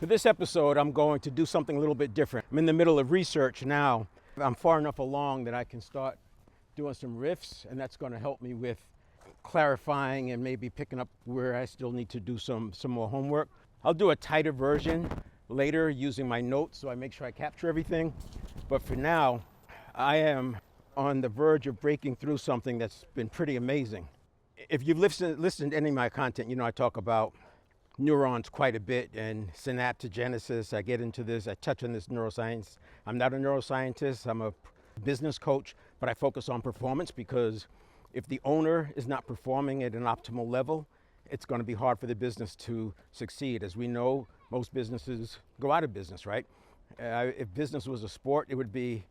For this episode, I'm going to do something a little bit different. I'm in the middle of research now. I'm far enough along that I can start doing some riffs, and that's going to help me with clarifying and maybe picking up where I still need to do some more homework. I'll do a tighter version later using my notes so I make sure I capture everything. But for now, I am on the verge of breaking through something that's been pretty amazing. If you've listened to any of my content, you know I talk about neurons quite a bit and synaptogenesis. I get into this, I touch on this neuroscience. I'm not a neuroscientist, I'm a business coach, but I focus on performance because if the owner is not performing at an optimal level, it's going to be hard for the business to succeed. As we know, most businesses go out of business, right? If business was a sport, it would be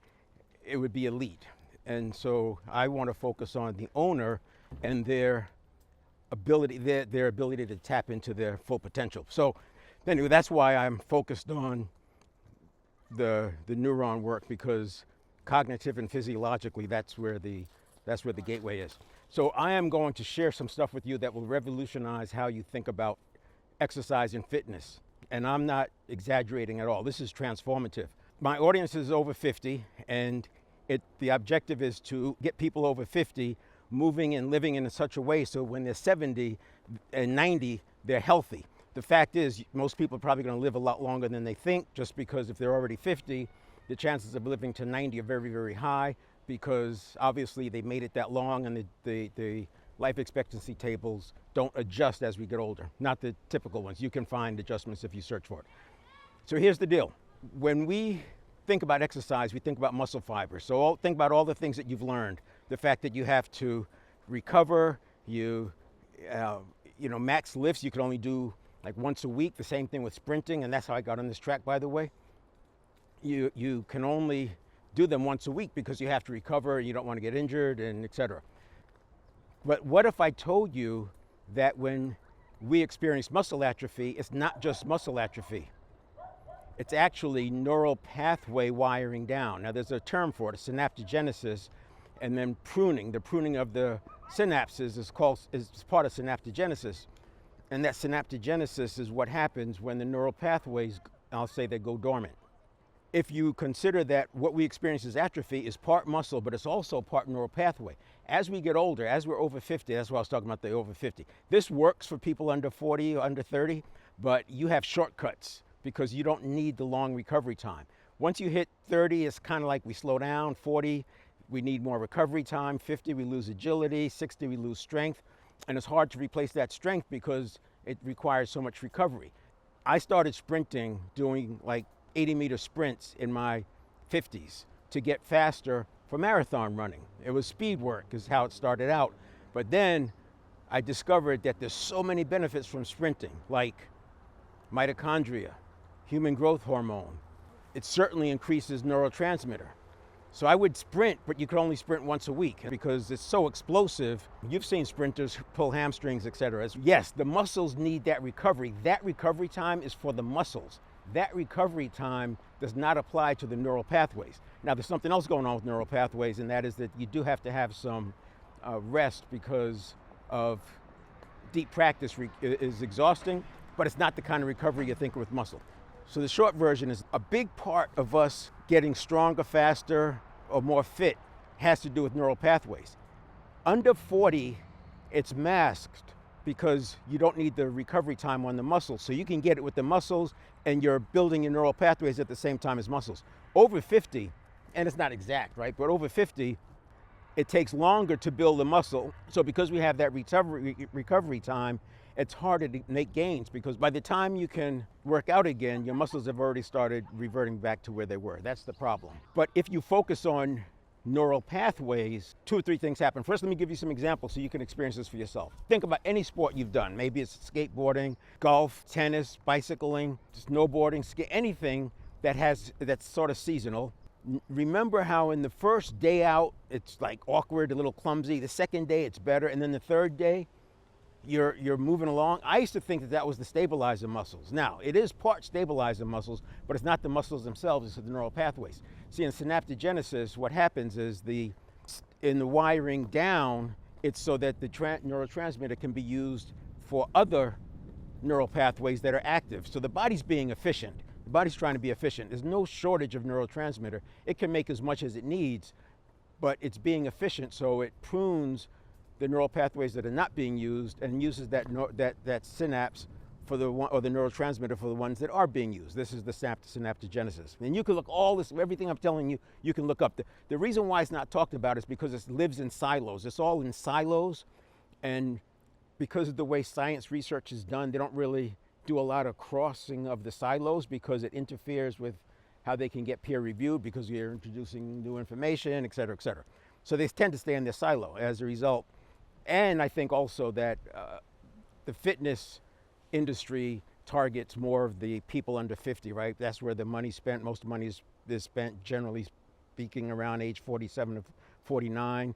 elite. And so I want to focus on the owner and their ability to tap into their full potential. So anyway, that's why I'm focused on the neuron work, because cognitive and physiologically, that's where the gateway is. So I am going to share some stuff with you that will revolutionize how you think about exercise and fitness. And I'm not exaggerating at all. This is transformative. My audience is over 50, and the objective is to get people over 50 moving and living in such a way so when they're 70 and 90, they're healthy. The fact is, most people are probably going to live a lot longer than they think, just because if they're already 50, the chances of living to 90 are very, very high, because obviously they made it that long, and the life expectancy tables don't adjust as we get older. Not the typical ones. You can find adjustments if you search for it. So here's the deal. When we think about exercise, we think about muscle fibers. So think about all the things that you've learned. The fact that you have to recover, max lifts you can only do like once a week. The same thing with sprinting, and that's how I got on this track, by the way. You can only do them once a week because you have to recover, you don't want to get injured, and etc. But what if I told you that when we experience muscle atrophy, it's not just muscle atrophy. It's actually neural pathway wiring down. Now there's a term for it, synaptogenesis, and then pruning. The pruning of the synapses is part of synaptogenesis. And that synaptogenesis is what happens when the neural pathways, I'll say, they go dormant. If you consider that what we experience as atrophy is part muscle, but it's also part neural pathway. As we get older, as we're over 50, that's why I was talking about the over 50. This works for people under 40 or under 30, but you have shortcuts because you don't need the long recovery time. Once you hit 30, it's kind of like we slow down. 40, we need more recovery time. 50, we lose agility. 60, we lose strength. And it's hard to replace that strength because it requires so much recovery. I started sprinting, doing like 80-meter sprints in my 50s to get faster for marathon running. It was speed work is how it started out. But then I discovered that there's so many benefits from sprinting, like mitochondria, human growth hormone. It certainly increases neurotransmitter. So I would sprint, but you could only sprint once a week because it's so explosive. You've seen sprinters pull hamstrings, etc. Yes, the muscles need that recovery. That recovery time is for the muscles. That recovery time does not apply to the neural pathways. Now, there's something else going on with neural pathways, and that is that you do have to have some rest because of deep practice is exhausting, but it's not the kind of recovery you think with muscle. So the short version is a big part of us getting stronger, faster, or more fit has to do with neural pathways. Under 40, it's masked because you don't need the recovery time on the muscles. So you can get it with the muscles and you're building your neural pathways at the same time as muscles. Over 50, and it's not exact, right? But over 50, it takes longer to build the muscle. So because we have that recovery time, it's harder to make gains because by the time you can work out again, your muscles have already started reverting back to where they were. That's the problem. But if you focus on neural pathways, 2 or 3 things happen. First, let me give you some examples so you can experience this for yourself. Think about any sport you've done. Maybe it's skateboarding, golf, tennis, bicycling, snowboarding, anything that's sort of seasonal. Remember how in the first day out, it's like awkward, a little clumsy. The second day, it's better. And then the third day, you're moving along. I used to think that was the stabilizer muscles. Now, it is part stabilizer muscles, but it's not the muscles themselves, it's the neural pathways. See, in synaptogenesis, what happens is in the wiring down, it's so that the neurotransmitter can be used for other neural pathways that are active. So the body's being efficient. The body's trying to be efficient. There's no shortage of neurotransmitter. It can make as much as it needs, but it's being efficient, so it prunes the neural pathways that are not being used and uses that synapse for the one, or the neurotransmitter for the ones that are being used. This is the synaptogenesis. And you can look all this, everything I'm telling you, you can look up. The reason why it's not talked about is because it lives in silos. It's all in silos, and because of the way science research is done, they don't really do a lot of crossing of the silos because it interferes with how they can get peer reviewed because you're introducing new information, et cetera, et cetera. So they tend to stay in their silo as a result. And I think also that the fitness industry targets more of the people under 50, right? That's where the money's spent. Most money is spent, generally speaking, around age 47 to 49.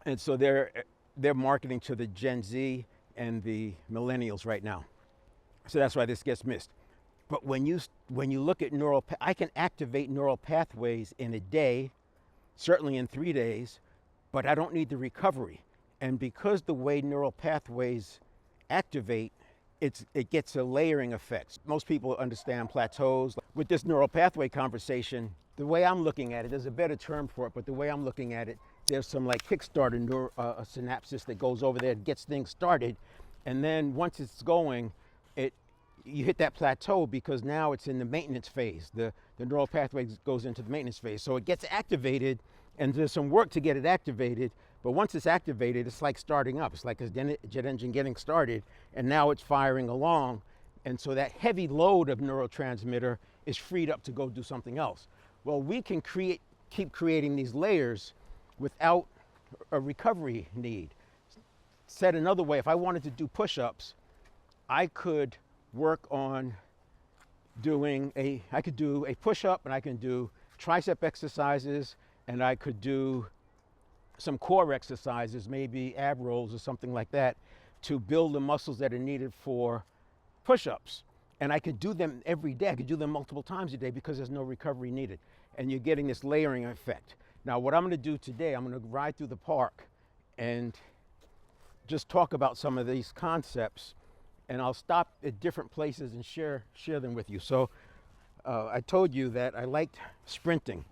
And so they're marketing to the Gen Z and the millennials right now. So that's why this gets missed. But when you look at I can activate neural pathways in a day, certainly in 3 days, but I don't need the recovery. And because the way neural pathways activate, it gets a layering effect. Most people understand plateaus. With this neural pathway conversation, the way I'm looking at it, there's a better term for it, but the way I'm looking at it, there's some like Kickstarter synapses that goes over there, gets things started, and then once it's going, you hit that plateau because now it's in the maintenance phase. The neural pathway goes into the maintenance phase. So it gets activated, and there's some work to get it activated, but once it's activated, it's like starting up. It's like a jet engine getting started, and now it's firing along. And so that heavy load of neurotransmitter is freed up to go do something else. Well, we can keep creating these layers without a recovery need. Said another way, if I wanted to do push-ups, I could work on I could do a push-up, and I can do tricep exercises, and I could do some core exercises, maybe ab rolls or something like that, to build the muscles that are needed for push-ups. And I could do them every day. I could do them multiple times a day because there's no recovery needed. And you're getting this layering effect. Now, what I'm going to do today, I'm going to ride through the park and just talk about some of these concepts, and I'll stop at different places and share them with you. So I told you that I liked sprinting,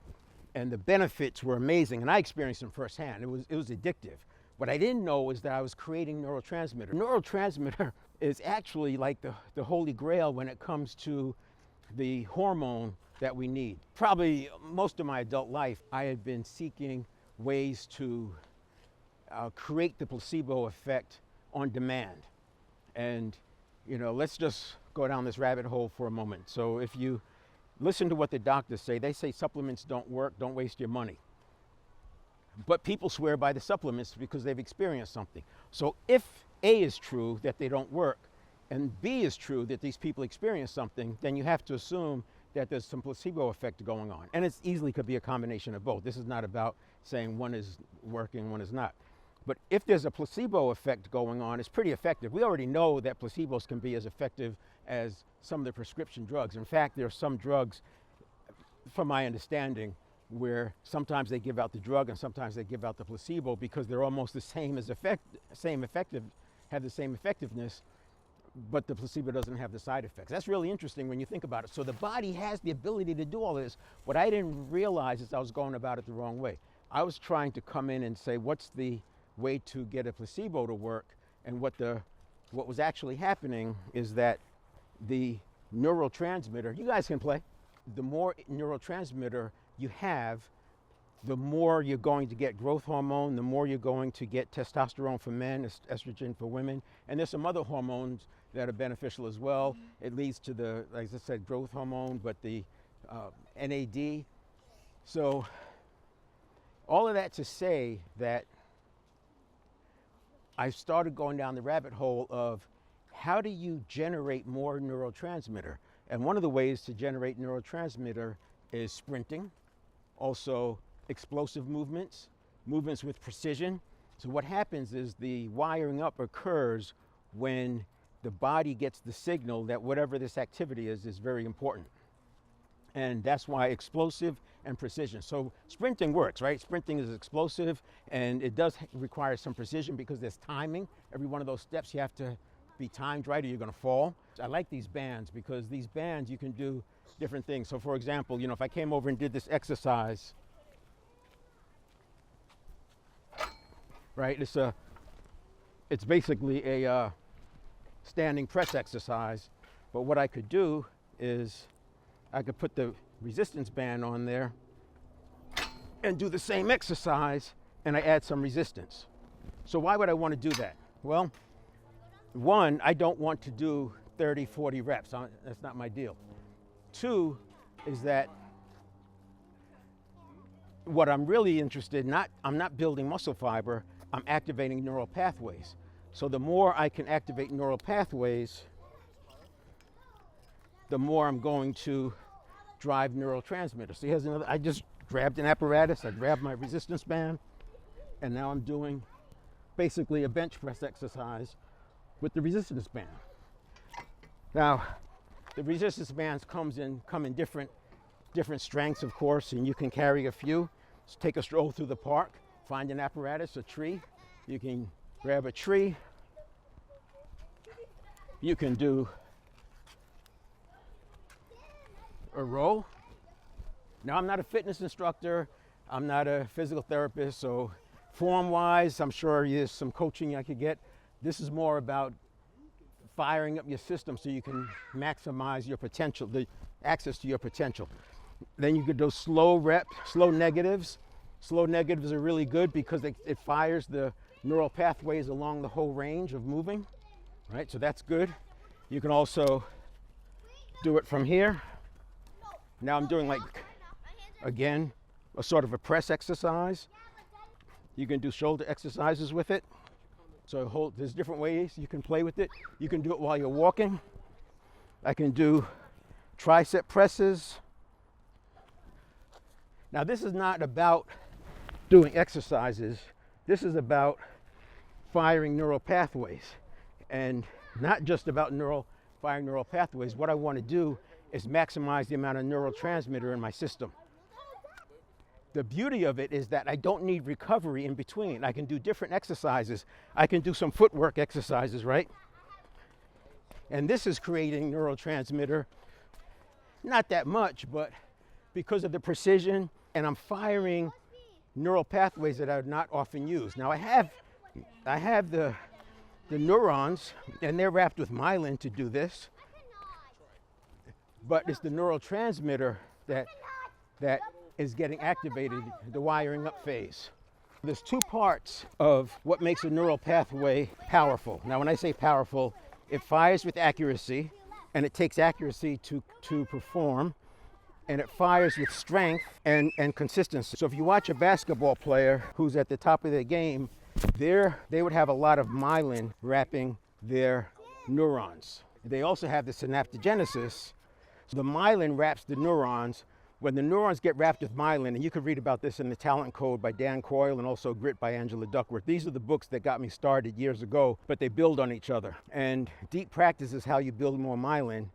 and the benefits were amazing, and I experienced them firsthand. It was addictive. What I didn't know was that I was creating neurotransmitter. Neurotransmitter is actually like the holy grail when it comes to the hormone that we need. Probably most of my adult life, I had been seeking ways to create the placebo effect on demand. And, let's just go down this rabbit hole for a moment. So if you listen to what the doctors say, they say supplements don't work, don't waste your money. But people swear by the supplements because they've experienced something. So if A is true, that they don't work, and B is true, that these people experience something, then you have to assume that there's some placebo effect going on. And it easily could be a combination of both. This is not about saying one is working, one is not. But if there's a placebo effect going on, it's pretty effective. We already know that placebos can be as effective as some of the prescription drugs. In fact, there are some drugs, from my understanding, where sometimes they give out the drug and sometimes they give out the placebo because they're almost the same have the same effectiveness, but the placebo doesn't have the side effects. That's really interesting when you think about it. So the body has the ability to do all this. What I didn't realize is I was going about it the wrong way. I was trying to come in and say, what's the way to get a placebo to work? And what was actually happening is that the neurotransmitter, you guys can play, the more neurotransmitter you have, the more you're going to get growth hormone, the more you're going to get testosterone for men, estrogen for women, and there's some other hormones that are beneficial as well. It leads to the, like I said, growth hormone, but the NAD. So all of that to say that I started going down the rabbit hole of how do you generate more neurotransmitter? And one of the ways to generate neurotransmitter is sprinting, also explosive movements with precision. So what happens is the wiring up occurs when the body gets the signal that whatever this activity is very important. And that's why explosive and precision. So sprinting works, right? Sprinting is explosive, and it does require some precision because there's timing. Every one of those steps you have to be timed right or you're going to fall. I like these bands because these bands you can do different things. So for example, if I came over and did this exercise, right? It's basically a standing press exercise, but what I could do is I could put the resistance band on there and do the same exercise, and I add some resistance. So why would I want to do that? Well, one, I don't want to do 30, 40 reps. That's not my deal. Two is that what I'm really interested in, I'm not building muscle fiber, I'm activating neural pathways. So the more I can activate neural pathways, the more I'm going to drive neurotransmitters. See, here's another. I just grabbed an apparatus, I grabbed my resistance band, and now I'm doing basically a bench press exercise with the resistance band. Now, the resistance bands come in different strengths, of course, and you can carry a few. So take a stroll through the park, find an apparatus, a tree. You can grab a tree. You can do a row. Now, I'm not a fitness instructor. I'm not a physical therapist, so form-wise, I'm sure there's some coaching I could get. This is more about firing up your system so you can maximize your potential, the access to your potential. Then you could do slow reps, slow negatives. Slow negatives are really good because it fires the neural pathways along the whole range of moving, right? So that's good. You can also do it from here. Now I'm doing again, a sort of a press exercise. You can do shoulder exercises with it. So there's different ways you can play with it. You can do it while you're walking. I can do tricep presses. Now this is not about doing exercises. This is about firing neural pathways, and not just about firing neural pathways. What I want to do is maximize the amount of neurotransmitter in my system. The beauty of it is that I don't need recovery in between. I can do different exercises. I can do some footwork exercises, right? And this is creating neurotransmitter, not that much, but because of the precision, and I'm firing neural pathways that are not often used. Now I have the neurons, and they're wrapped with myelin to do this, but it's the neurotransmitter that is getting activated, the wiring up phase. There's two parts of what makes a neural pathway powerful. Now when I say powerful, it fires with accuracy, and it takes accuracy to perform, and it fires with strength and consistency. So if you watch a basketball player who's at the top of their game, they would have a lot of myelin wrapping their neurons. They also have the synaptogenesis. So the myelin wraps the neurons. When the neurons get wrapped with myelin, and you can read about this in The Talent Code by Dan Coyle and also Grit by Angela Duckworth. These are the books that got me started years ago, but they build on each other. And deep practice is how you build more myelin.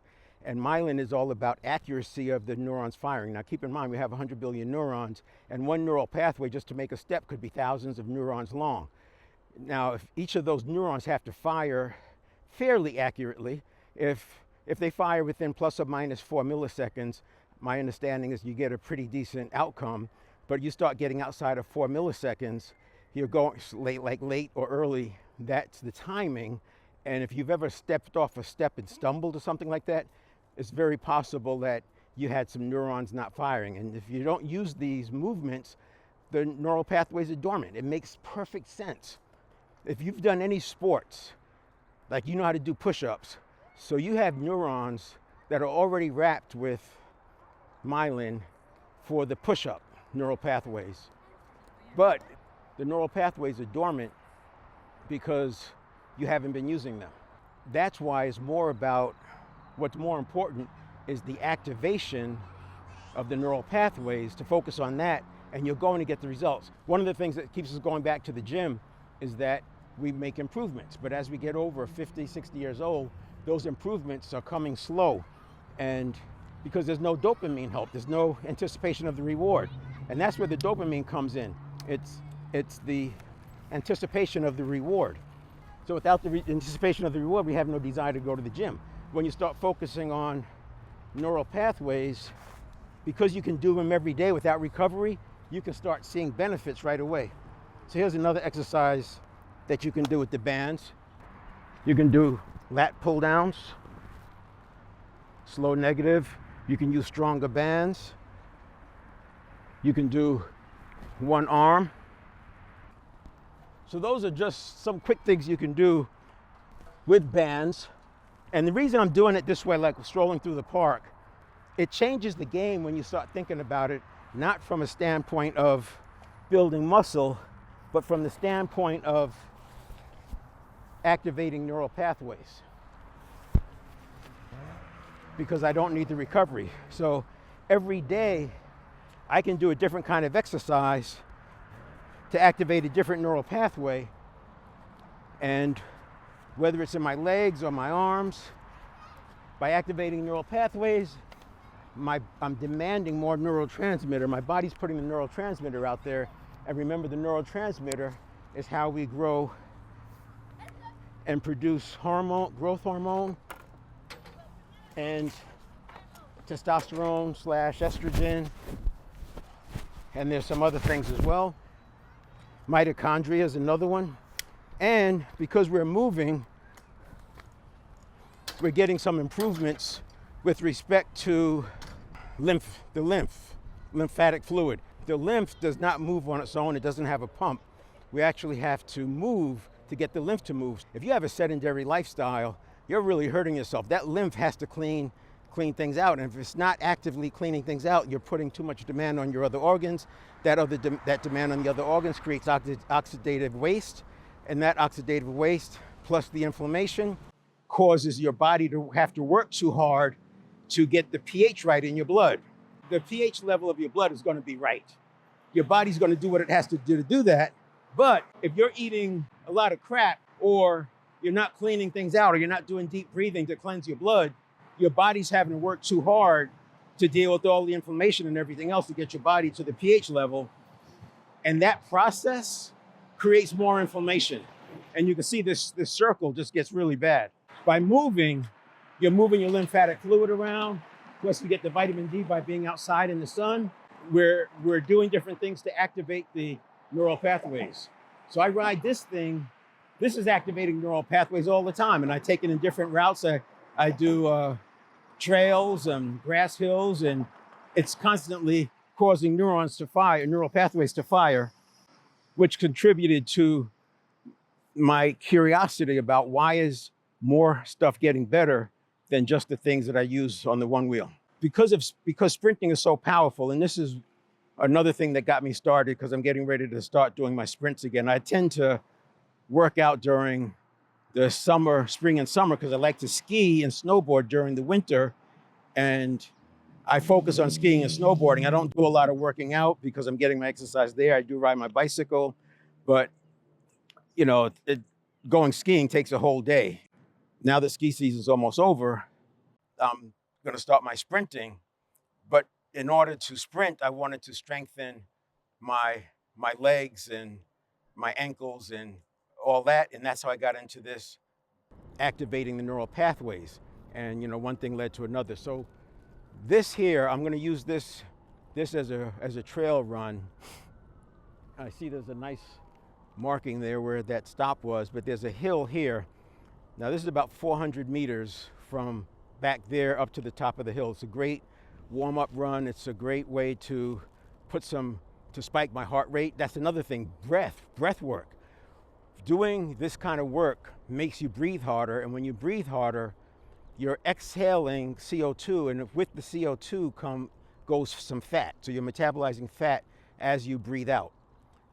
And myelin is all about accuracy of the neurons firing. Now keep in mind, we have 100 billion neurons, and one neural pathway just to make a step could be thousands of neurons long. Now, if each of those neurons have to fire fairly accurately, if they fire within plus or minus 4 milliseconds, my understanding is you get a pretty decent outcome. But you start getting outside of 4 milliseconds, you're going late or early, that's the timing. And if you've ever stepped off a step and stumbled or something like that, it's very possible that you had some neurons not firing. And if you don't use these movements, the neural pathways are dormant. It makes perfect sense. If you've done any sports, like you know how to do push-ups, so you have neurons that are already wrapped with myelin for the push-up neural pathways. But the neural pathways are dormant because you haven't been using them. That's why it's more about, what's more important is the activation of the neural pathways, to focus on that, and you're going to get the results. One of the things that keeps us going back to the gym is that we make improvements, but as we get over 50, 60 years old, those improvements are coming slow, and because there's no dopamine help, there's no anticipation of the reward, and that's where the dopamine comes in. It's the anticipation of the reward. So without the anticipation of the reward, we have no desire to go to the gym. When you start focusing on neural pathways, because you can do them every day without recovery, you can start seeing benefits right away. So here's another exercise that you can do with the bands. You can do lat pull downs, slow negative. You can use stronger bands. You can do one arm. So those are just some quick things you can do with bands. And the reason I'm doing it this way, like strolling through the park, it changes the game when you start thinking about it, not from a standpoint of building muscle, but from the standpoint of activating neural pathways. Because I don't need the recovery. So every day I can do a different kind of exercise to activate a different neural pathway. And whether it's in my legs or my arms, by activating neural pathways, I'm demanding more neurotransmitter. My body's putting the neurotransmitter out there. And remember, the neurotransmitter is how we grow and produce hormone, growth hormone, and testosterone / estrogen. And there's some other things as well. Mitochondria is another one. And because we're moving, we're getting some improvements with respect to lymphatic fluid. The lymph does not move on its own. It doesn't have a pump. We actually have to move to get the lymph to move. If you have a sedentary lifestyle, you're really hurting yourself. That lymph has to clean things out. And if it's not actively cleaning things out, you're putting too much demand on your other organs. That demand on the other organs creates oxidative waste. And that oxidative waste plus the inflammation causes your body to have to work too hard to get the pH right in your blood. The pH level of your blood is going to be right. Your body's going to do what it has to do that. But if you're eating a lot of crap, or you're not cleaning things out, or you're not doing deep breathing to cleanse your blood, your body's having to work too hard to deal with all the inflammation and everything else to get your body to the pH level. And that process creates more inflammation. And you can see this circle just gets really bad. By moving, you're moving your lymphatic fluid around. Plus you get the vitamin D by being outside in the sun. We're doing different things to activate the neural pathways. So I ride this thing. This is activating neural pathways all the time. And I take it in different routes. I do trails and grass hills, and it's constantly causing neural pathways to fire, which contributed to my curiosity about why is more stuff getting better than just the things that I use on the one wheel. Because sprinting is so powerful, and this is another thing that got me started because I'm getting ready to start doing my sprints again. I tend to work out during the spring and summer, because I like to ski and snowboard during the winter. And I focus on skiing and snowboarding. I don't do a lot of working out because I'm getting my exercise there. I do ride my bicycle, but going skiing takes a whole day. Now that ski season's almost over, I'm going to start my sprinting. But in order to sprint, I wanted to strengthen my legs and my ankles and all that. And that's how I got into this, activating the neural pathways. And one thing led to another. So this here, I'm going to use this as a trail run. I see there's a nice marking there where that stop was, but there's a hill here. Now this is about 400 meters from back there up to the top of the hill. It's a great warm-up run. It's a great way to spike my heart rate. That's another thing, breath work. Doing this kind of work makes you breathe harder, and when you breathe harder, you're exhaling CO2, and with the CO2 goes some fat. So you're metabolizing fat as you breathe out.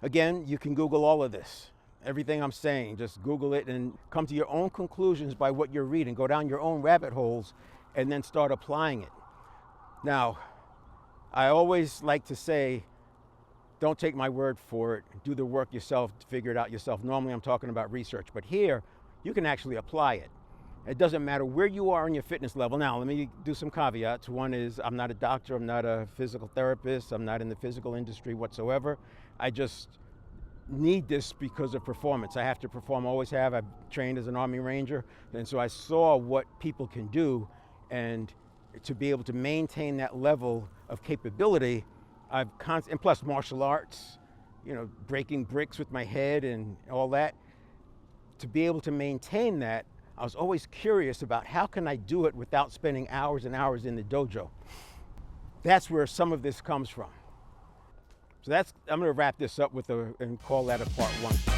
Again, you can Google all of this. Everything I'm saying, just Google it and come to your own conclusions by what you're reading. Go down your own rabbit holes and then start applying it. Now, I always like to say, don't take my word for it. Do the work yourself, figure it out yourself. Normally I'm talking about research, but here you can actually apply it. It doesn't matter where you are in your fitness level. Now, let me do some caveats. One is I'm not a doctor, I'm not a physical therapist, I'm not in the physical industry whatsoever. I just need this because of performance. I have to perform, always have. I've trained as an Army Ranger, and so I saw what people can do, and to be able to maintain that level of capability, and plus martial arts, breaking bricks with my head and all that. To be able to maintain that, I was always curious about how can I do it without spending hours and hours in the dojo. That's where some of this comes from. So I'm going to wrap this up and call that a part one.